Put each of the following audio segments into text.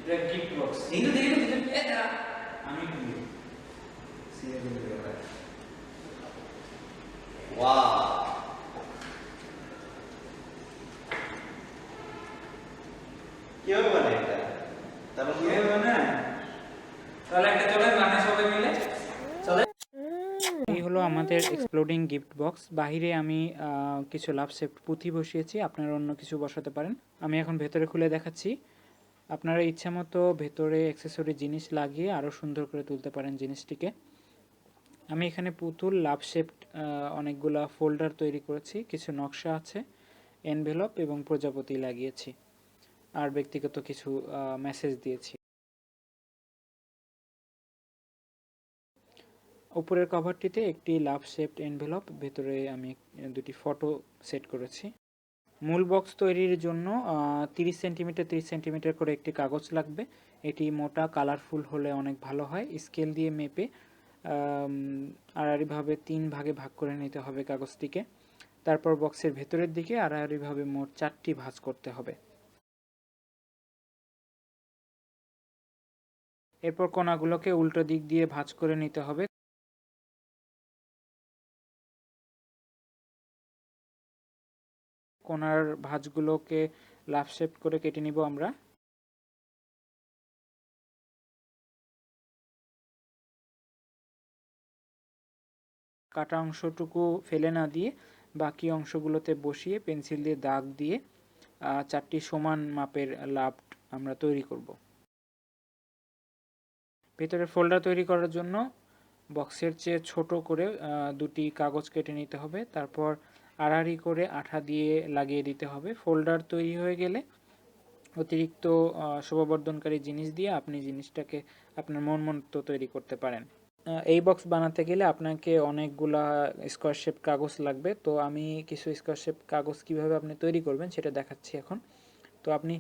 এটা gift box দেখো দেখো দেখো এ দাঁড়া আমি খুলি সিরিয়াল দিয়ে দেবো ওয়াও কিভাবে বানায় এটা তারপর কিভাবে বানায় তাহলে একটা চলে বানায় সবাই মিলে চলে। এই হলো আমাদের এক্সপ্লোডিং গিফট বক্স। বাহিরে আমি কিছু লাভ শেপ পুঁথি বসিয়েছি, আপনারা অন্য কিছু বসাতে পারেন। আমি এখন ভেতরে খুলে দেখাচ্ছি। আপনারা ইচ্ছা মতো ভেতরে অ্যাক্সেসরি জিনিস লাগিয়ে আরও সুন্দর করে তুলতে পারেন জিনিসটিকে। আমি এখানে পুতুল লাভ শেপ অনেকগুলা ফোল্ডার তৈরি করেছি, কিছু নকশা আছে, এনভেলপ এবং প্রজাপতি লাগিয়েছি, আর ব্যক্তিগত কিছু মেসেজ দিয়েছি। উপরের কভারটিতে একটি লাভ শেপড এনভেলপ, ভেতরে আমি দুটি ফটো সেট করেছি। মূল বক্স তৈরির জন্য 30 সেন্টিমিটার 30 সেন্টিমিটার করে একটি কাগজ লাগবে। এটি মোটা কালারফুল হলে অনেক ভালো হয়। স্কেল দিয়ে মেপে আড়াআড়িভাবে 3 ভাগে ভাগ করে নিতে হবে কাগজটিকে। তারপর বক্সের ভেতরের দিকে আড়াআড়িভাবে মোট 4টি ভাঁজ করতে হবে। এরপর কোণাগুলোকে উল্টো দিক দিয়ে ভাঁজ করে নিতে হবে। কোণার ভাঁজগুলোকে লাভ শেপ করে কেটে নিব আমরা। কাটা অংশটুকু ফেলে না দিয়ে বাকি অংশগুলোতে বসিয়ে পেন্সিল দিয়ে দাগ দিয়ে 4টি সমান মাপের লাভ আমরা তৈরি করব। ভেতরে ফোল্ডার তৈরি করার জন্য বক্সের চেয়ে ছোট করে দুটি কাগজ কেটে নিতে হবে। তারপর আড়াআড়ি করে আঠা দিয়ে লাগিয়ে দিতে হবে। ফোল্ডার তৈরি হয়ে গেলে অতিরিক্ত শোভাবর্ধনকারী জিনিস দিয়ে আপনি জিনিসটাকে আপনার মন মতো তৈরি করতে পারেন। এই বক্স বানাতে গেলে আপনাকে অনেকগুলা স্কোয়ার শেপ কাগজ লাগবে। তো আমি কিছু স্কোয়ার শেপ কাগজ কিভাবে আপনি তৈরি করবেন সেটা দেখাচ্ছি এখন। তো আপনি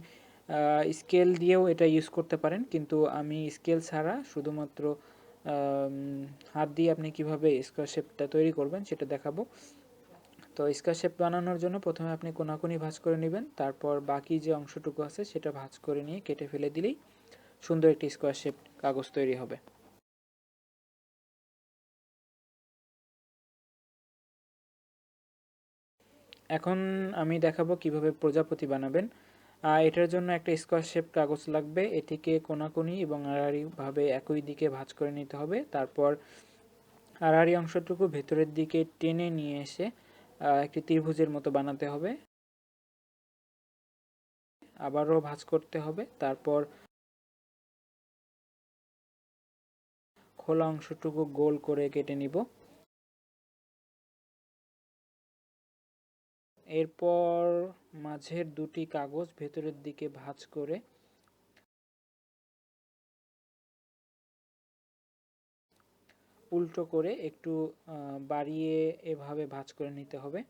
স্কেল দিয়েও এটা ইউজ করতে পারেন, কিন্তু আমি স্কেল ছাড়া শুধুমাত্র হাত দিয়ে আপনি কিভাবে স্কোয়ার শেপটা তৈরি করবেন সেটা দেখাবো। তো স্কোয়ার শেপ বানানোর জন্য প্রথমে আপনি কোনাকুনি ভাঁজ করে নেবেন, তারপর বাকি যে অংশটুকু আছে সেটা ভাঁজ করে নিয়ে কেটে ফেলে দিলেই সুন্দর একটি স্কোয়ার শেপ কাগজ তৈরি হবে। এখন আমি দেখাবো কিভাবে প্রজাপতি বানাবেন। এটার জন্য একটা স্কোয়ার শেপ কাগজ লাগবে। এটিকে কোনাকুনি এবং আড়াআড়িভাবে একই দিকে ভাঁজ করে নিতে হবে। তারপর আড়াআড়ি অংশটুকু ভেতরের দিকে টেনে নিয়ে এসে একটি ত্রিভুজের মতো বানাতে হবে। আবারও ভাঁজ করতে হবে। তারপর খোলা অংশটুকু গোল করে কেটে নিব। এরপর মাঝের দুটি কাগজ ভেতরের দিকে ভাঁজ করে উল্টো করে একটু বাড়িয়ে এভাবে ভাঁজ করে নিতে হবে।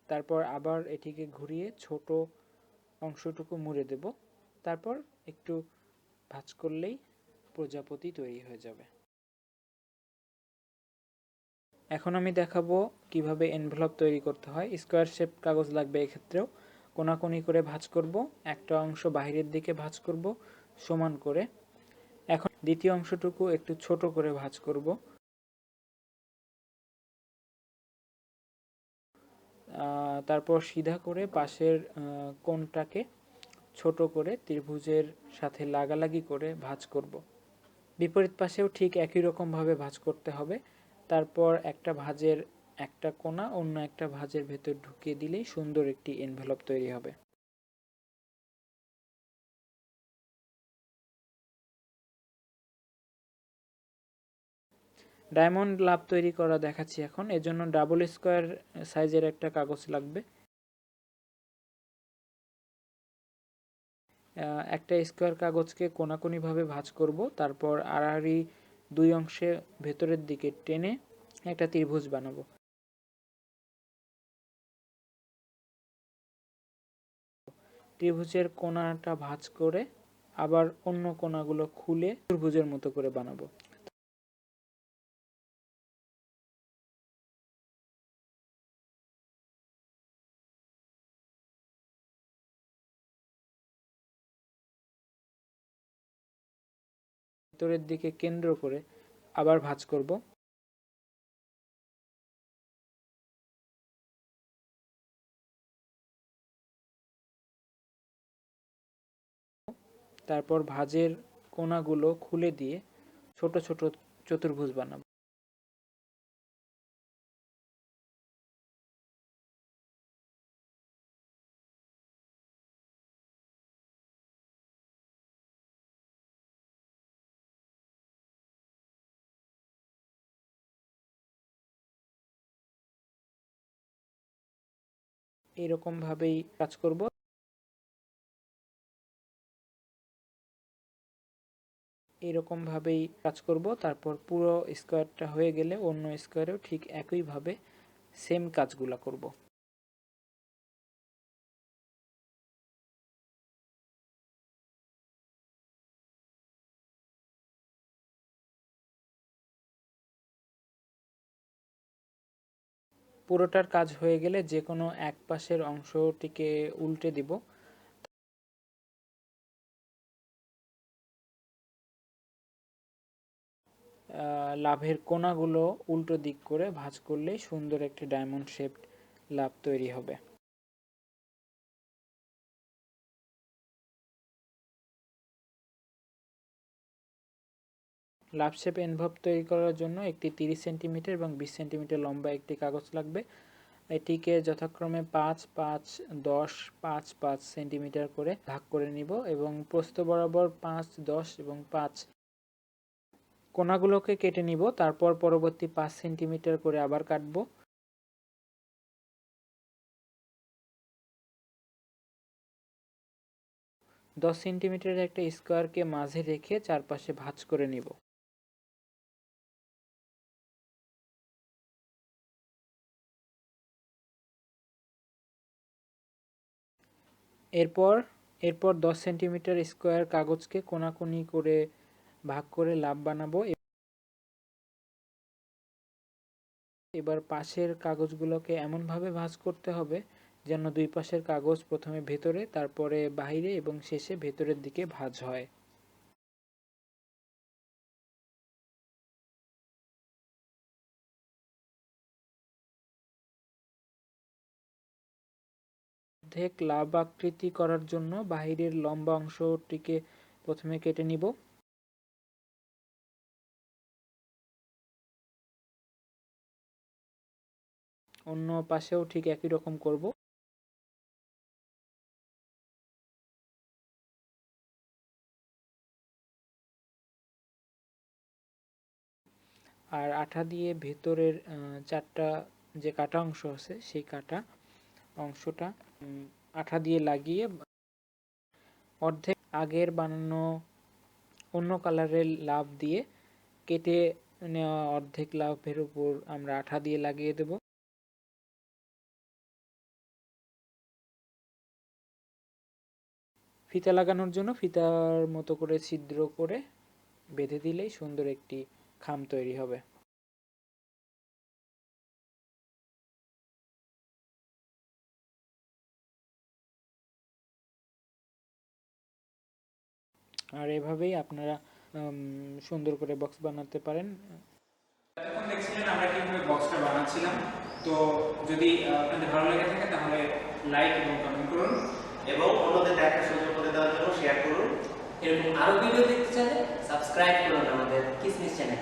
তারপর আবার এটিকে ঘুরিয়ে ছোট অংশটুকু মুড়ে দেব। তারপর একটু ভাঁজ করলেই প্রজাপতি তৈরি হয়ে যাবে। এখন আমি দেখাবো কিভাবে এনভেলপ তৈরি করতে হয়। স্কোয়ার শেপ কাগজ লাগবে এক্ষেত্রেও। কোনাকুনি করে ভাঁজ করব, একটা অংশ বাইরের দিকে ভাঁজ করব সমান করে। এখন দ্বিতীয় অংশটুকু একটু ছোট করে ভাঁজ করব। তারপর সিধা করে পাশের কোণটাকে ছোট করে ত্রিভুজের সাথে লাগালাগি করে ভাঁজ করব। বিপরীত পাশেও ঠিক একই রকমভাবে ভাঁজ করতে হবে। তারপর একটা ভাঁজের একটা কোণা অন্য একটা ভাঁজের ভেতর ঢুকিয়ে দিলেই সুন্দর একটি এনভেলপ তৈরি হবে। ডায়মন্ড লাভ তৈরি করা দেখাচ্ছি এখন। এজন্য ডাবল স্কোয়ার সাইজের একটা কাগজ লাগবে। একটা স্কোয়ার কাগজকে কোনাকুনিভাবে ভাঁজ করব। তারপর আড়াআড়ি দুই অংশে ভেতরের দিকে টেনে একটা ত্রিভুজ বানাবো। ত্রিভুজের কোণাটা ভাঁজ করে আবার অন্য কোণাগুলো খুলে ত্রিভুজের মতো করে বানাবো। ভিতরের দিকে কেন্দ্র করে আবার ভাঁজ করব। তারপর ভাঁজের কোণাগুলো খুলে দিয়ে ছোট ছোট চতুর্ভুজ বানাবো। এরকম ভাবেই কাজ করব। তারপর পুরো স্কোয়ারটা হয়ে গেলে অন্য স্কোয়ারেও ঠিক একইভাবে সেম কাজগুলা করব। পুরোটার কাজ হয়ে গেলে যে কোনো এক পাশের অংশটিকে উল্টে দিব। লাভের কোণাগুলো উল্টো দিক করে ভাঁজ করলেই সুন্দর একটি ডায়মন্ড শেপড লাভ তৈরি হবে। লাভ শেপ এনভলভ তৈরি করার জন্য একটি 30 সেন্টিমিটার এবং 20 সেন্টিমিটার লম্বা একটি কাগজ লাগবে। এটিকে যথাক্রমে 5, 5, 10, 5, 5 সেন্টিমিটার করে ভাগ করে নিব এবং প্রস্থ বরাবর 5, 10 এবং 5 কোণাগুলোকে কেটে নিব। তারপর পরবর্তী 5 সেন্টিমিটার করে আবার কাটবো। দশ সেন্টিমিটারের একটা স্কোয়ারকে মাঝে রেখে চারপাশে ভাঁজ করে নিব। এরপর 10 সেন্টিমিটার স্কোয়ার কাগজকে কোণাকুনি করে ভাগ করে লাভ বানাবো। এবার পাশের কাগজগুলোকে এমনভাবে ভাঁজ করতে হবে যেন দুই পাশের কাগজ প্রথমে ভেতরে, তারপরে বাইরে এবং শেষে ভেতরের দিকে ভাঁজ হয়। অর্ধেক লাভ আকৃতি করার জন্য বাহিরের লম্বা অংশটিকে প্রথমে কেটে নিব। অন্য পাশেও ঠিক একই রকম করব। আর আঠা দিয়ে ভেতরের চারটা যে কাটা অংশ আছে সেই কাটা অংশটা আঠা দিয়ে লাগিয়ে অর্ধেক আগের বানানো অন্য কালারের লাভ দিয়ে কেটে নেওয়া অর্ধেক লাভের উপর আমরা আঠা দিয়ে লাগিয়ে দেব। ফিতা লাগানোর জন্য ফিতার মতো করে ছিদ্র করে বেঁধে দিলেই সুন্দর একটি খাম তৈরি হবে। আর এভাবেই আপনারা সুন্দর করে বক্স বানাতে পারেন। এখন দেখছিলেন আমরা কিভাবে বক্সটা বানাচ্ছিলাম। তো যদি আপনাদের ভালো লেগে থাকে তাহলে লাইক এবং কমেন্ট করুন এবং অন্যদের দেখার সুযোগ করে দেওয়ার জন্য শেয়ার করুন। এরকম আরো ভিডিও দেখতে চাইলে সাবস্ক্রাইব করুন আমাদের কিসমিস চ্যানেল।